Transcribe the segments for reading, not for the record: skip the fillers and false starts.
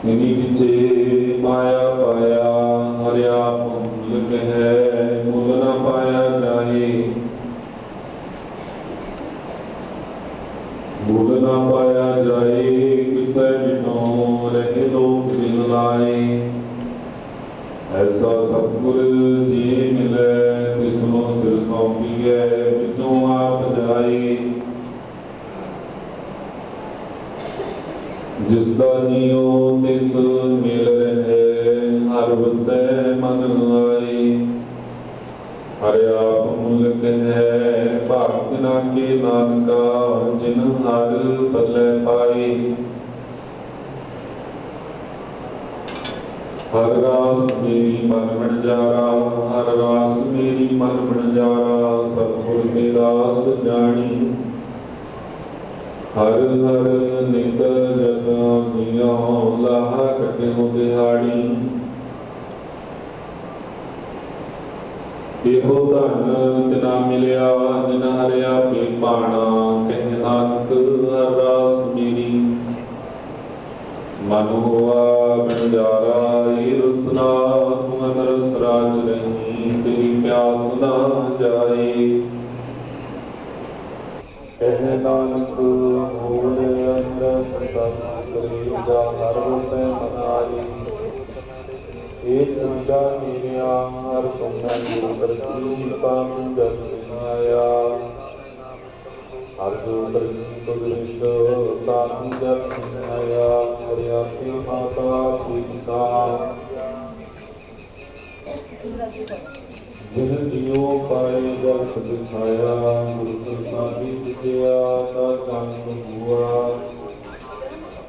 इन्हीं विचे माया पाया हरिया मूल कह मूल न पाया जाए मूल न पाया जाए किसे बिनो रहे लोग दिन लाए ऐसा सतगुर जी मिले तिसनो सिर सौंपिए बिचों आप जाए जिसका जियो तिस मिल रहे हर बसै मन आए हरे आप मुल्क है भक्त ना के नानका जिन हर पल्ले पाए हर रास मेरी मन बंजारा हर रास मेरी मन बंजारा सतगुर के रास जानी हर हर नित जग जियो लाह कटे दिहाड़ी एहो धन तिना मिलिया जिन हरिया पे पाना कह नानक हर रास मेरी मन हुआ बंजारा ये रसना तू रस राज नहीं तेरी प्यास ना जाए कह नानक होर अंदर सतत करेगा हर वसै मनाई एक संगा मेरे हर तुमने गुरु करती पाप जग आया हर जो करती कुदरत ताकि जग आया हरियासी माता सीता जिन जियो पाए जग दिखाया गुरु प्रसादी विद्या का चांद हुआ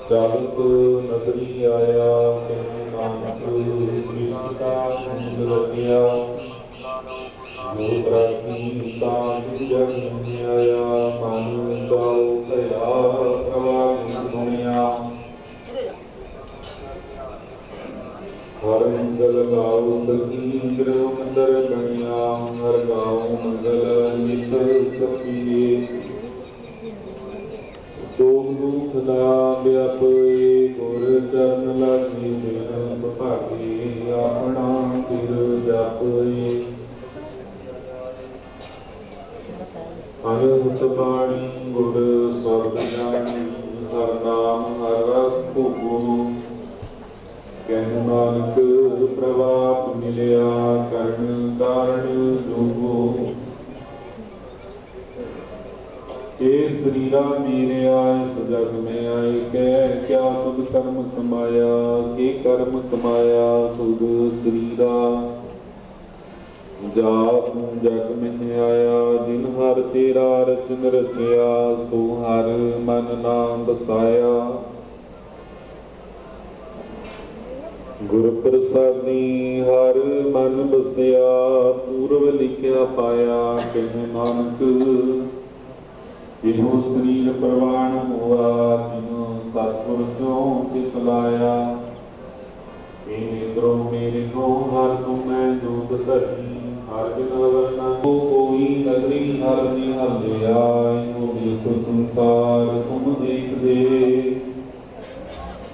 चालक नगरी आया कहने नानक सृष्टि का मूल रतिया जो प्राची ताकि जग में आया मन गाओ कया प्रवाह सुनिया हर मंगल गाओ सखी गृह मंदिर बनिया हर गाओ मंगल नित सखी सोम दुख लाभ अपे गुर चरण लागी जिन सुभागे अपना सिर जपे अनंत बाणी गुर स्वर्ग जानी हर नाम हर रस भोगो कह नानक प्रभात मिलिया कर्ण कारण जोगो ये शरीरा मेरे आए इस जग में आए कह क्या तुद कर्म कमाया के कर्म कमाया तुद शरीरा जात जग में आया जिन हर तेरा रचन रचया सो हर मन नाम बसाया गुर प्रसादी हर मन बसया पूर्व लिखया पाया कह नानक इहो शरीर प्रवाण हुआ तिनो सतगुर स्यों चित लाया ए नेत्रों मेरे को हर तुम्हें जोत धरी हर बिन वरना को कोई नगरी हर निहल लिया इहो विश्व संसार तुम देख दे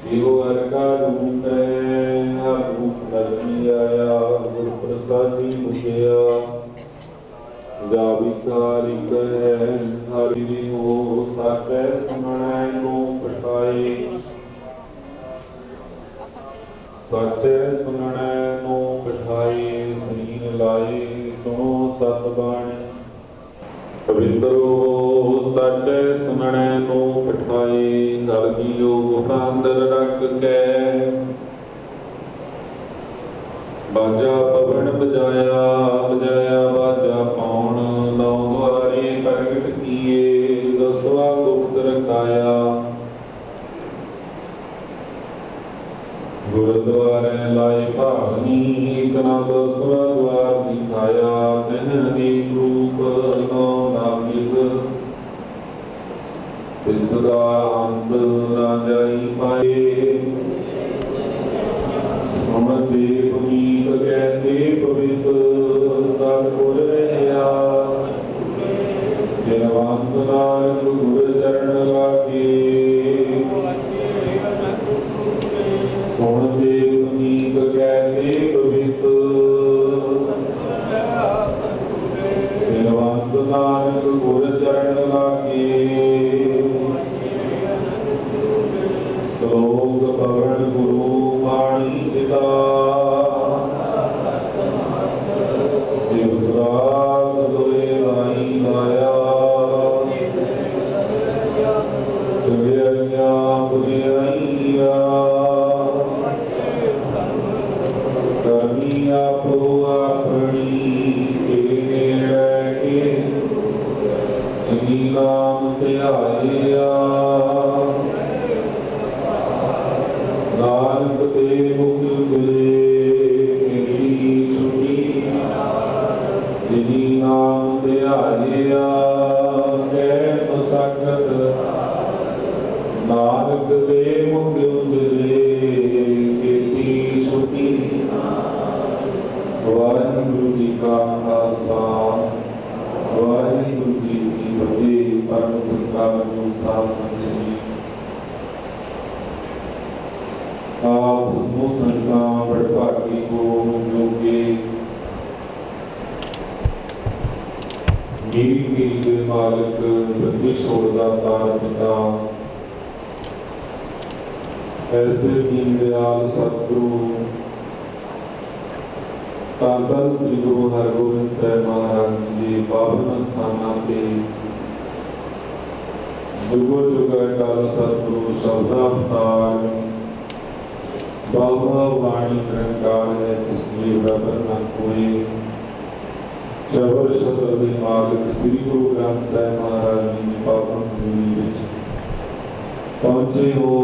इहो हर का रूप है हर रूप नजरी आया गुर प्रसादी मुझया जा भिखारी कहे हरि हो साकै सुननै को पठाए साकै सुननै को पठाए सरीन लाए सुनो सत बाणी पवित्रो साकै सुननै को पठाए हर जियो गुफा अंदर रख के बाजा पवन बजाया बजाया बाजा पाउन नौ द्वारे प्रगट किए दसवा गुप्त रखाया गुरुद्वारे लाए भावनी एक ना दसवा द्वार दिखाया तह अनेक रूप नौ नामिक तिसरा अंत ना जाई पाए समझे पुनीत कहते पवित्र सतगुर रहा जिनवंत नानक गुर चरण लागे नानक दे मुख उजले कीर्ति छुटी वाहिगुरु जी का खालसा वाहिगुरु जी की फतेह। परम सत्कार साध संगत जी, आप समूह संतां बड़भागी को जो के मेरी के मालिक बंदी छोड़दा तार पिता ऐसे दीन दयाल सतगुरु धन श्री गुरु हरगोबिंद साहिब महाराज जी पावन स्थानां ते जुगो जुग अकाल सतगुरु शब्दावतार बाबा वाणी निरंकार है इसलिए बराबर न कोई चवर शब्द दे मालिक श्री गुरु ग्रंथ साहिब महाराज जी की पावन भूमि विच पहुंचे हो।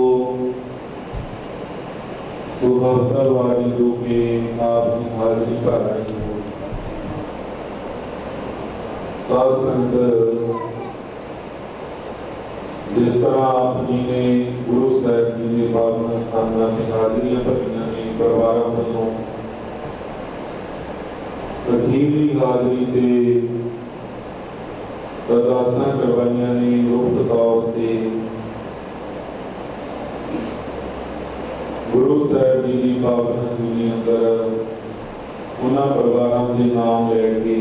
सुभद्रा वारी जो के आपकी हाजिरी कर रही हो। साध संगत जिस तरह आपनी ने गुरु साहिब जी के पावन स्थानां ते हाजिरियां भरियां ने परिवारां वल्लों अखीरली हाजिरी ते अरदासां करवाइयां ने गुप्त तौर ते गुरु साहिब जी की पावन हजूरी अंदर उन्हां परिवारां दे नाम लैके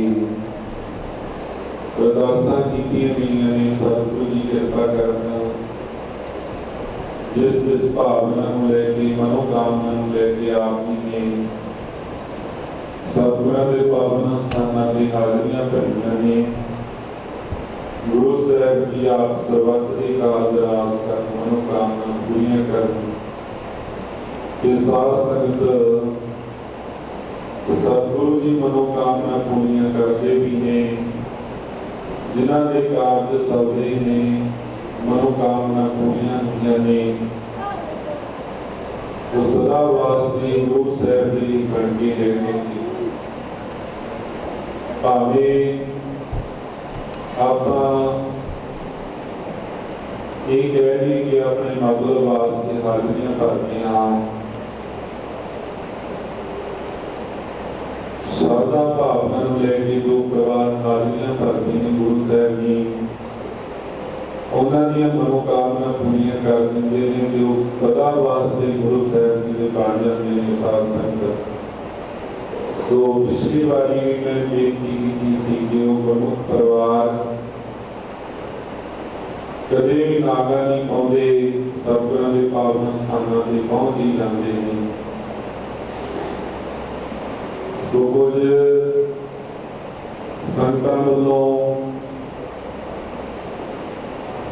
अरदासां कीतियां गईयां ने। सतगुरु जी कृपा करना जिस भावना को लेके मनोकामना को लेके आप जी ने सतगुरां दे पावन स्थानां ते हाजिरियां भरियां ने। गुरु साहिब जी आप सर्वत दे काल दराज कर मनोकामना पूरियां कर के साथ संगत सतगुरु जी मनोकामना पूरियां करते भी ने। जिन्हां दे कारज सवरे ने मनोकामना पूरियां होईयां ने वो सदा वास्ते गुरु साहिब जी बन के रहने की भावे आपां ये कह ली कि अपने मतलब वास्ते हाजिरियां भरते हाँ। श्रद्धा भावना लैके जो परिवार हाजिरियां भरते हैं गुरु साहिब जी उन्होंने मनोकामना पूरियां कर देंगे ने जो सदा वास्ते गुरु साहिब जी के बन जाते हैं। साध संगत सो पिछली बारी भी मैं बेनती की सी कि वो प्रमुख परिवार कदे भी नागा नहीं पाते सतगुरां दे पावन स्थानां ते पहुंच ही जाते हैं। सो कुछ संतां वल्लों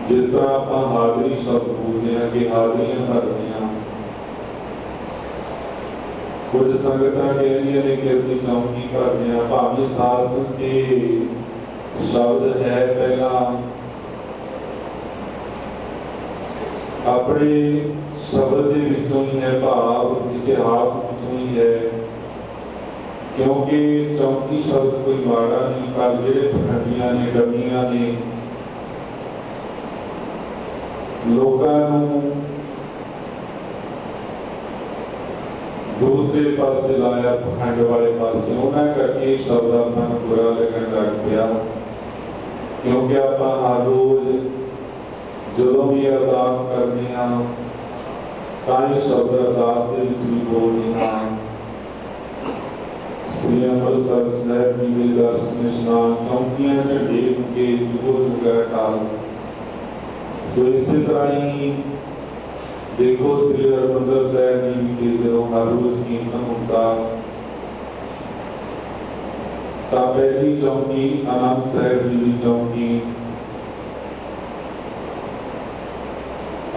जिस तरह आप हाजिरी शब्द बोलते हैं कि हाजिरियां भरते हैं कुछ संगतां कहदियां ने कि असीं चौकी भरते हैं। भावें सास के शब्द है पहला अपने शब्द के विचों ही है भाव इतिहास विचों ही है क्योंकि चौकी शब्द कोई माड़ा नहीं पर जेडे पखंडियां ने डमियां ने लोगों दूसरे पासे लाया पखंड वाले पासे उन्होंने करके शब्द अपना बुरा लगन लग पिया। क्योंकि आप हर रोज जो भी अरदास करते हैं तां शब्द अरदास के भी बोलते हैं। श्री अमृतसर साहिब जी के दर्शन स्नान चौकियां झंडे के जुगो टाल। सो इसी तरह ही देखो श्री हरमंदिर साहिब जी के दिनों हर रोज कीर्तन होता ता पहली चौकी आनंद साहिब जी की चौकी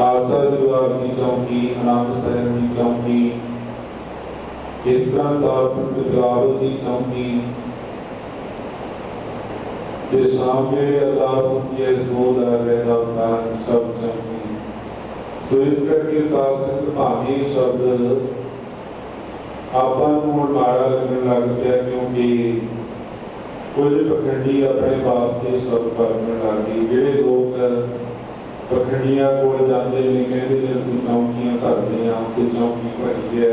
आसा दरबार की चौकी आनंद साहिब की चौकी इतना शासन बिलावल की चौकी के सामने अरदास होती है सोदा रहना सान सब चौकी। सो इस करके शासन भावी शब्द आपन को माड़ा लगने लग गया क्योंकि कुछ पखंडी अपने वास्ते शब्द भरने लगे। जेडे लोग पखड़ियां कोल जाते ने, कहते ने असीं चौंकियां धरते हां ते चौंकी भरी है,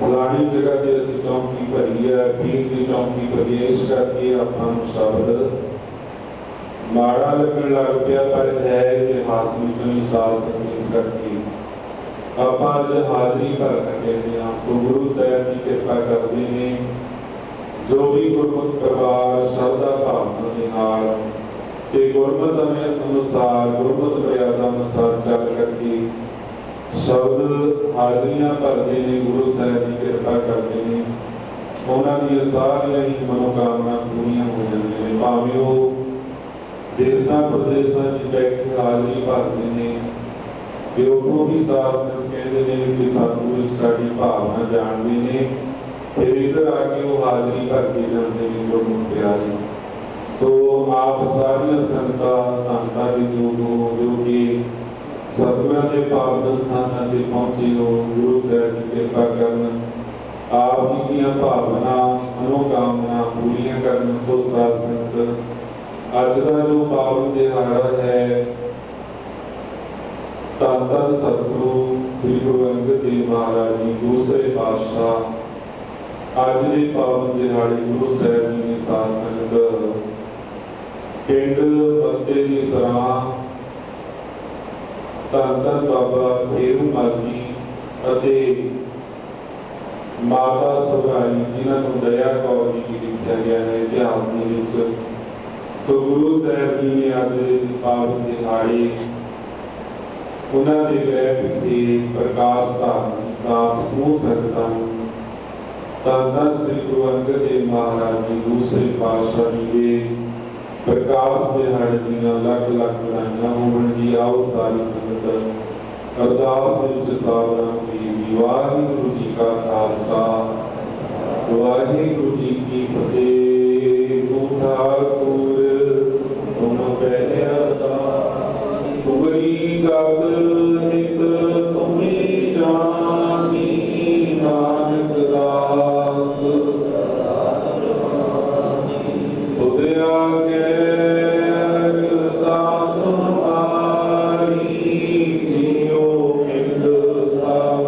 फलानी जगह ते असीं चौंकी भरी है, पीर की चौंकी प्रवेश करके आपां नूं शब्द माड़ा लगन लग पिया, पर है इतिहास विचों ही साथ संगत इस करके आपां अज हाजरी भर कहते हां। सो गुरु साहिब की कृपा करते हैं, जो भी गुरमुख परिवार श्रद्धा भावना के नाल ते गुरमत अनुसार गुरमत मर्यादा अनुसार चल करके शब्द हाजरियां भरते हैं, गुरु साहिब की कृपा करते हैं, उन्होंने सारियां ही मनोकामना पूरियां हो जाती हैं। भावें वो देशों प्रदेशों में बैठे हाजरी भरते हैं, कि उतों भी सास कहते हैं कि सानू साडी भावना जानते हैं, फिर इधर आके वो हाजरी भर के जाते हैं गुरमुख प्यारे। सो आप सारिया संगतां धन्नता दे योग हो जो कि सतगुरां दे पावन स्थानां ते पहुंचे हो, गुरु साहिब की कृपा करन, आप जी दी भावना मनोकामना पूरियां करन। सो साध संगत अज का जो पावन दिहाड़ा है, धन धन सतगुरु श्री गुरु अंगद देव महाराज जी दूसरे पातशाह अज के पावन दिहाड़े गुरु साहिब जी की साध संगत पिंड मत्ते की सराह धन धन बाबा फेरू माली अते माता सभराई जिन्हां नूं दया कौर जी की लिखा गया है इतिहास के विच। सो गुरु साहिब जी ने अज पावन दिहाड़े उन्होंने गृह विखे प्रकाश धारण का समूह संगतां धन धन श्री गुरु अंगद देव महाराज जी दूसरे पातशाह जी के प्रकाश दिहाड़े दीयां लख लख बधाइयां होवन जी। आओ सारी संगत अरदास विच सावधान होइए। वाहिगुरू जी का खालसा वाहिगुरू जी की फतेह। तू ठाकुर तुम पहले अरदास तुमरी गद नित तुम्हें जानी, नानक दास तुद आगे अरदास हमारी, जियो पिंड सब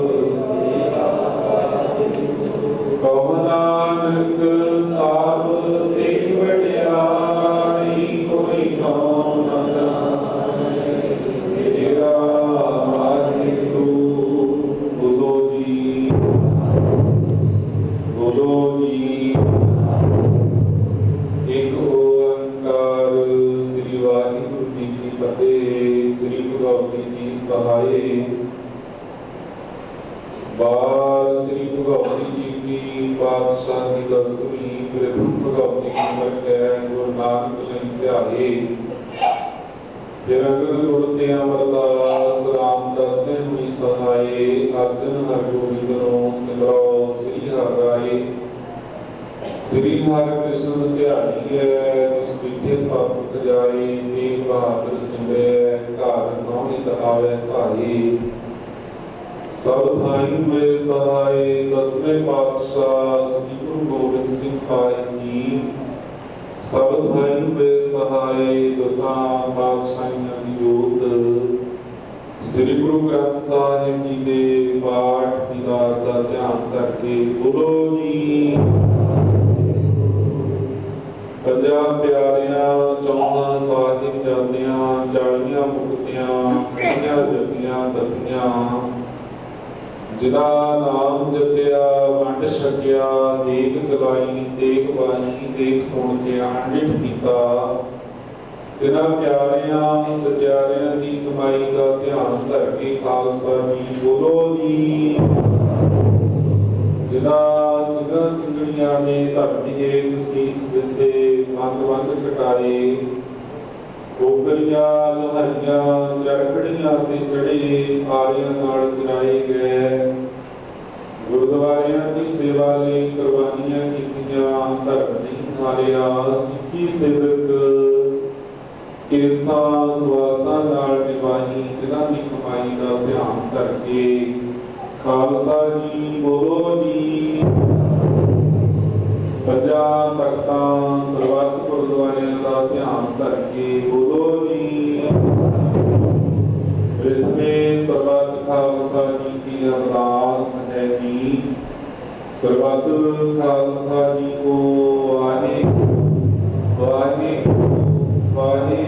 कहो नानक सब ते वड्याई, कोई कौन तेरा वाहिगुरू। बोलो जी बोलो जी एक ओंकार श्री वाहिगुरू जी की फतेह। श्री गुरु भगवती जी सहाय। बार श्री गुरु भगवती जी की पातशाह की 10वीं प्रथम भगवती सिमर के गुरु नानक लई ध्याए। फिर अंगद गुरते अमरदास रामदास हुई सहाय। अर्जन हर गोविंदों सिमरो श्री हर राय। श्री हर कृष्ण ध्याई है स्थिति सतमुख जाए। तेग बहादुर सिमरे घर नौनित आवे धाई। सब थाई हुए सहाय 10वें पातशाह श्री गुरु गोबिंद सिंह साहिब जी। सब थाई हुए सहाय 10 पातशाहियां की जोत। श्री गुरु ग्रंथ साहिब जी के पाठ दीदार का ध्यान करके बोलो जी। पंजाब प्यारियां 14 साहिब जातियां 40 मुक्तियां 50 जपियां तपियां, जिना नाम जपिया वंड छकिया देख चलाई देख बाई देख सुन के अनडिठ कीता। तिना प्यारियां सत्यारियां की कमाई का ध्यान करके खालसा जी बोलो जी। जिना सिंघां सिंघड़ियां ने धरती हेठ सीस दिते वंद वंद कटाए। ओकरियां लहाइयां चरखड़ियां ते चढ़े आरियां नाल चराए गए। गुरुद्वारियां की सेवा लई कुर्बानियां कीतियां धर्म नहीं हारिया। सिੱਖੀ सेवक केसा सुआसा नाल निभाई तिन्हां दी कमाई का ध्यान करके खालसा जी बोलो जी। पंजाब तख्तां सरबत गुरुद्वारियां का ध्यान करके बोलो जी। खालसा जी की अरदास है कि सर्वत खालसा जी को वाहे वाहे वाहे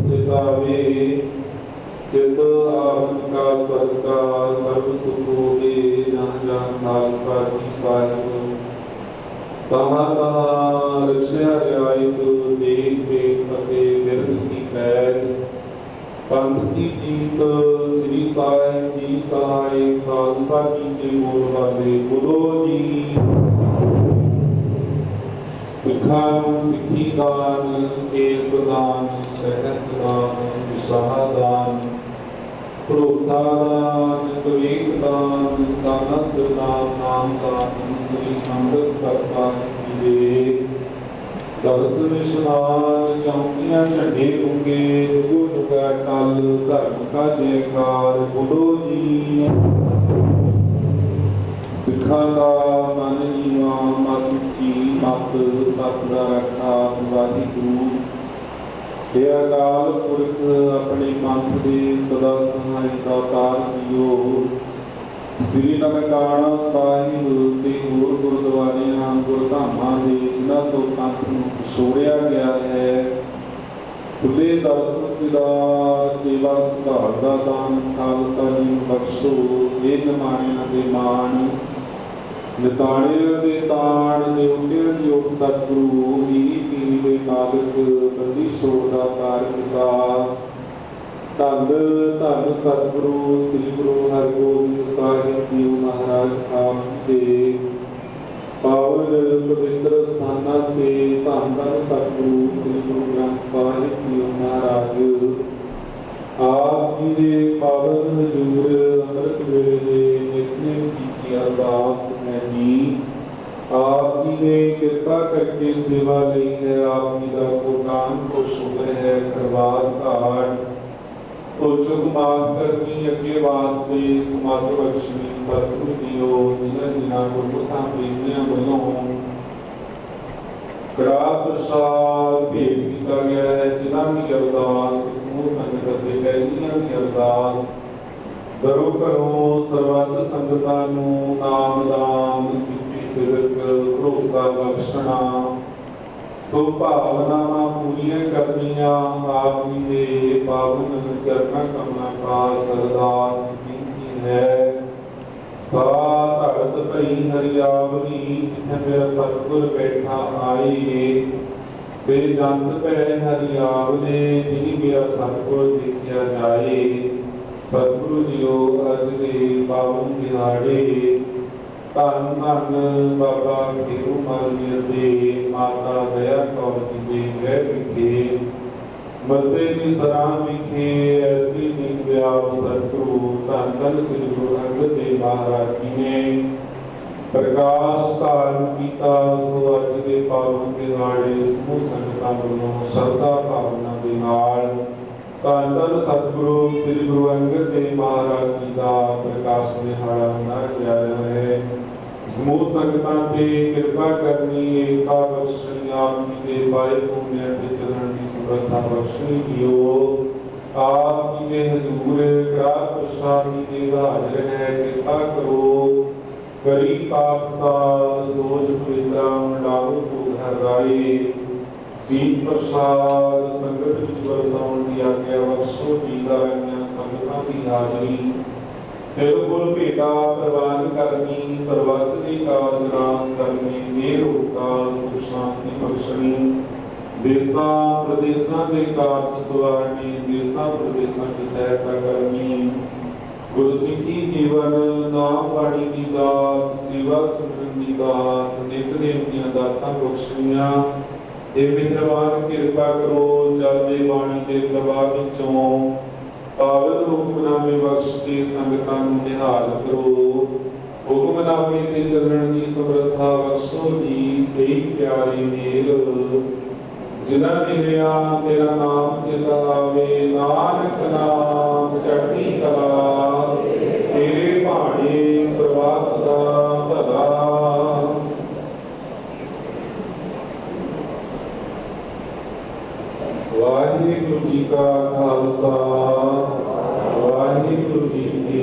चितावे चित आपका सदका सर्व सुख होवे जहाँ जहाँ खालसा जी साहिब तहाँ तहाँ रक्षा रियायत देख देख फतेह बिरद की कैद पंथ की जीत श्री साहिब जी सहाय खालसा जी के बोल वाले बोलो जी। सिखान सिखी दान केस दान रहत दान विशाह दान भरोसा दान विवेक दान दाना सरदान नाम दान श्री अमृतसर साहिब जी दे दस निशान चौकियां झंडे होंगे जुगो जुगा टल धर्म का जयकार बोलो जी। सिखा का मन नीवा मत की मत मत का रखा वाहिगुरु हे अकाल पुरख अपने पंथ दे सदा सहायता कार दियो। श्री ननकाना साहिब ते होर गुरुद्वारियां गुरधामां दे जिन्हां तो पंथ नूं छोड़िया गया है खुले दर्शन दीदार सेवा सुधार दा दान खालसा जी नूं बख्शो। हे निमाणियां दे मान निताणियां दे ताण निउटियां दी ओट सतगुरु मीरी पीरी दे नालक बंदी छोड़ दा कार पिता धन धन सतगुरु श्री गुरु हरगोबिंद साहिब जी महाराज आप दे पावन पवित्र स्थानां ते धन धन सतगुरु श्री गुरु ग्रंथ साहिब जी महाराज आप जी दे पावन हजूर अमृत वेले दे नित्य की अरदास है जी। आप जी ने कृपा करके सेवा ली है आप जी का कोटान को शुक्र है करवार घाट तो चुक माफ करनी अगे वास्ते समर्थ बख्शनी सतगुरु दियो जिन्हां जिन्हां गुरमुखां प्रेमियां वल्लों कड़ा प्रसाद भेंट किया गया है जिन्हां की अरदास समूह संगत ते पहलियां की अरदास दरो करो सर्वत संगतां नूं नाम दाम सिद्धि सिदक भरोसा बख्शना सो भावनावां पूरियां करनियां आप जी दे पावन चरणां कमलां का सरदास कीती है। सा धरत भई हरियावरी जिथे मेरा सतगुर बैठा आए से जंत पै हरियावले जिनी मेरा सतगुर देखिया जाए। सतगुरु जियो अज दे पावन दिहाड़े धन धन बाबा खेरू मालिया दे माता दया कौर जी दे गृह विखे मते की सराह विखे ऐसी दिन व्याप सतगुरु धन धन श्री गुरु अंगद देव महाराज जी ने प्रकाश धारण किया। सो अज दे पावन दिहाड़े समूह संगतां वल्लों श्रद्धा भावना दे नाल धन धन सतगुरु श्री गुरु अंगद देव महाराज जी का प्रकाश दिहाड़ा मनाया जा रहा है। समूह संगतां ते कृपा करनी एकता बख्शनी आप जी दे पाए पुण्य ते चलन की समर्था बख्शनी दियो। आप जी दे हजूर कड़ा प्रसाद जी दे हाजिर है कृपा करो करी पाक साल सोच पवित्रा मंडालो को घर राए सीत प्रसाद संगत विच वरताउण दी आग्या बख्शो दीदारियां संगतां दी हाजरी तिलकुल भेटा प्रवान करनी सर्वत दी काज नाश करनी मेर होकार सुख शांति बख्शनी देशां प्रदेशां दे कार्य सवारनी देशां प्रदेशां च सहायता करनी गुरसिੱਖੀ जीवन नाम बाणी दी दात सेवा सिमरन दी दात नितनेम दीआं दातां बख्शणियां हे मेहरबान कृपा करो चलदे बाणी दे प्रवाह विचों पावन हुक्मनामे बख्श के संगतां नूं निहाल करो। हुक्मनामे ते चलण दी समर्था बख्शो जी सही प्यारे मेल जिन्हां मिलिया तेरा नाम चितावे नानक नाम चढ़ती कला तेरे भाणे सर्वत दा भला। वाहिगुरु जी का खालसा वाहिगुरु जी की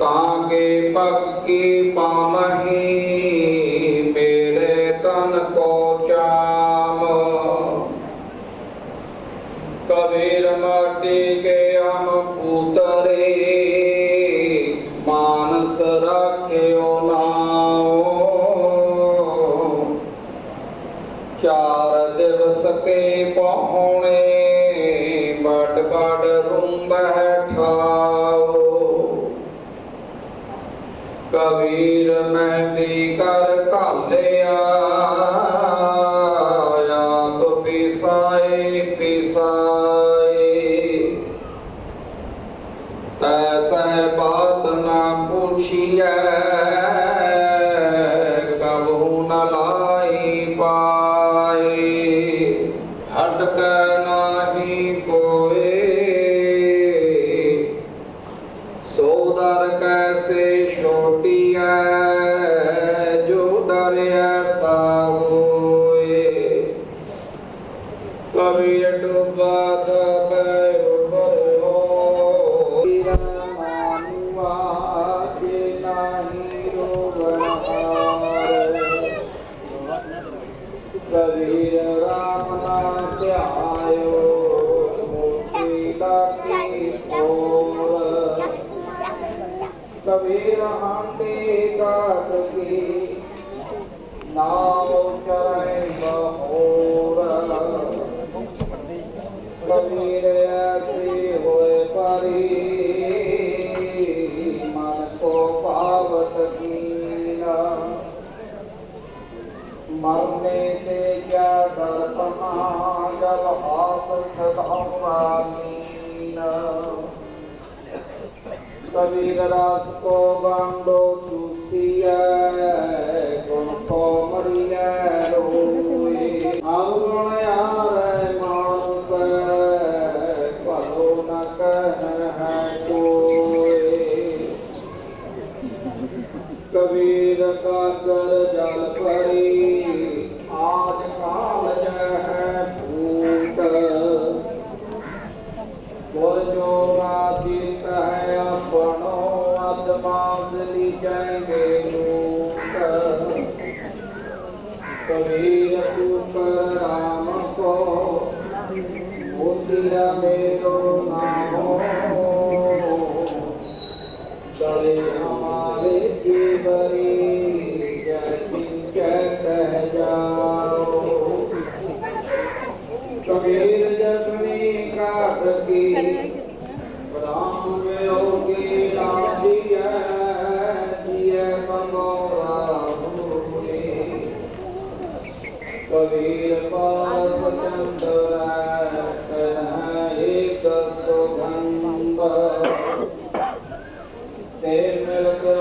ताके पग की पामही मेरे तन को चाम। कबीर माटी के हम पुतरे मानस रख्यो नाओ। चार दिवस के पहुने बड़ बड़ रूम बैठाओ। कबीर मेहंदी कर कालिया आप पिसाए पिसाए। तैसे बात न पूछिए कबहू न लाई पाए। हटक नाही कोई सोदर कैसे छोटी है जो दरियाता होए। कबीर डूबा तबे उबरो मानुआ के नाही रोवनहार। कबीर राम ना ध्यायो मोती लागी ओर। कबीर हाथी काट की नाव चढ़े बहोर। कबीर ऐसे होए परी मन को पावत कीना। मरने से क्या दर्पणा जब हाथ छड़ाऊंगा मीना। कबीर रास को बांधो चूसिया गुण को मरिया रोए। अवगुण यार मानुष भलो न कह कोई। कबीर का कर जल परी आज काल जह फूट। और जो राजित है अपनो अदमाजली जाएंगे लूट। कबीर पुत्र राम को मुंदिया मेरो नामो। चले हमारे जीवरी जय कह जाओ। कबीर जगनी काट की राम में होगी लाजिया जिये ममोरा भूमि। कबीर पास चंद्र एक सुगंध ते मिलते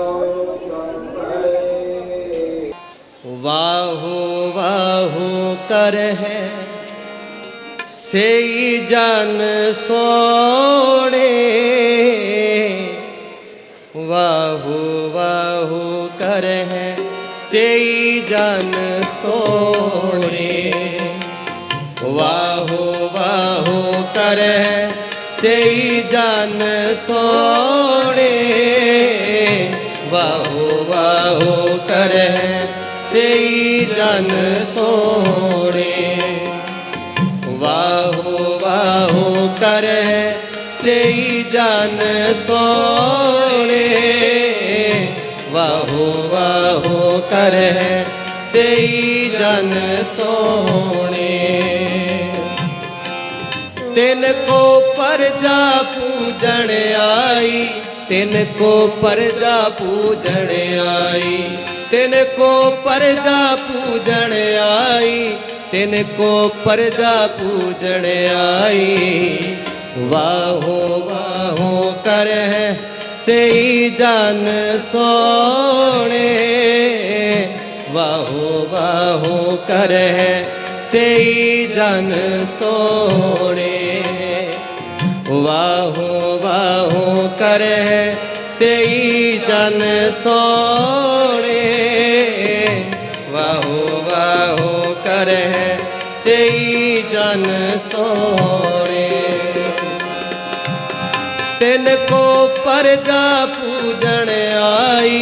वाहु वाहु कर है सेई जन सोणे। वाहु वाहु कर है सेई जन सोणे। वाहु वाहु कर है सेई जन सोणे। वाहु वाहु कर है सेई जन सोणे। वाहु वाहु कर सेई जन सोणे। वाहु वाहु कर सेई जन सोणे। तिनको परजा पूजन आई। तिनको परजा पूजन आई। तिनको परजा पूजन आई। तिनको परजा पूजन आई। वाहो वाहो कर सेई जन सोणे। वाहो वाहो कर सेई जन सोणे। वाहो वाहो कर सेई जन सोणे। वाहो वाहो कर सेई जन सोणे। तिनको प्रजा पूजन आई,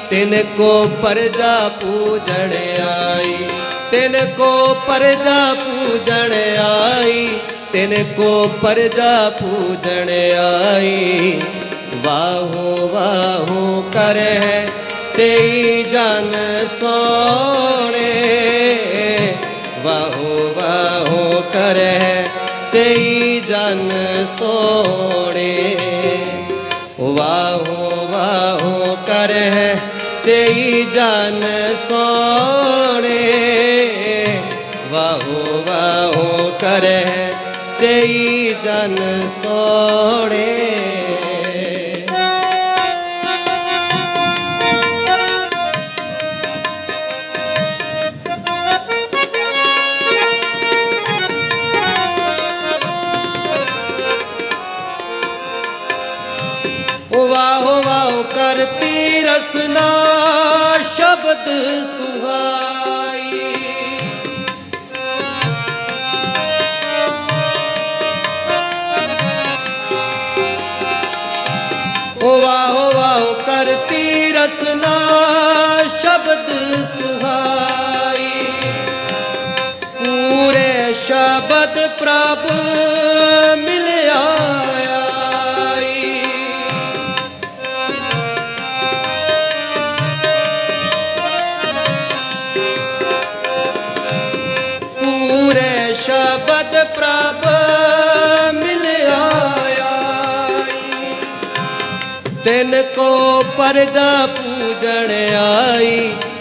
तिनको प्रजा पूजन आई, तिनको प्रजा पूजन आई, तिनको प्रजा पूजन आई। वाहो वाहो करे सेई जन सोने, वाहो वाहो करे सेई जन सोने, वाहो वाहो करे सेई जन सोने, वाहो वाहो करे सेई जन सोने। वाहो वाहो करती रसना शब्द सुहाई, वाहो वाहो करती रसना शब्द सुहाई, पूरे शब्द प्रभु मिल आया, शब्द प्रभ मिल आया। तिनको प्रजा पूजन आई,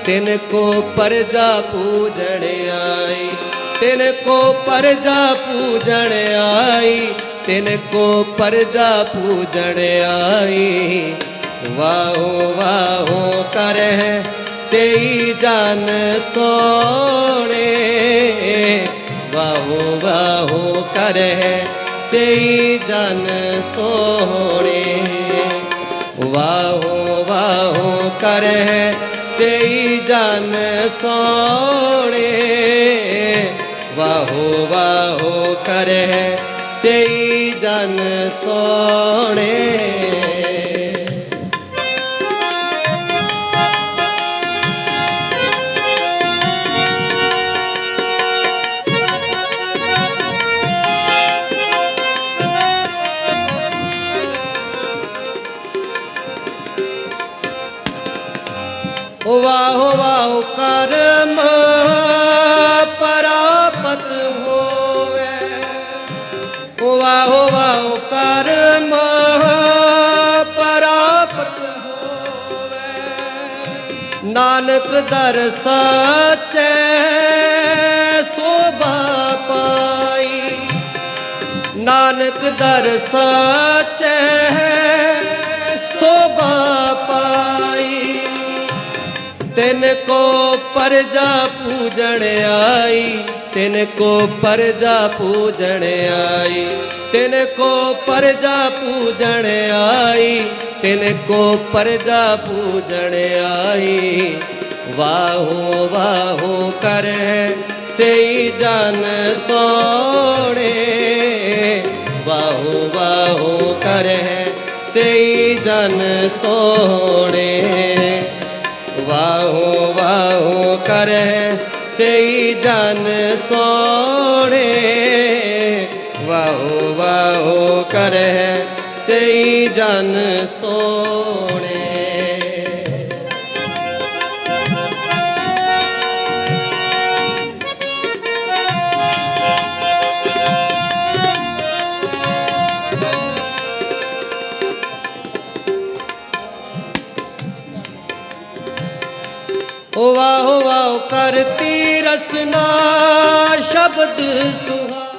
तिनको प्रजा पूजन आई, तिनको प्रजा पूजन आई, तिनको प्रजा पूजन आई। वाहो वाहो करे सेई जन सोने, वाहो वाहो करे सेई जन सोने, वाहो वाहो करे सेई जन सोने, वाहो वाहो करे सेई जन सोने। वाहो वाहो कर्म परापत होवे, वाहो वाहो कर्म परापत होवे, नानक दर साचे शोभा पाई, नानक दर साचे शोभा पाई। तिनको प्रजा पूजन आई, तिनको प्रजा पूजन आई, तिनको प्रजा पूजन आई, तिनको प्रजा पूजन आई। वाहो वाहो करे सेई जन सोने, वाहो वाहो करे सेई जन सोने, वाहो वाहो करे सेई जन सोने, वाहो वाहो करे सेई जन सोने। वाहो वाहो करती रसना शब्द सुहा।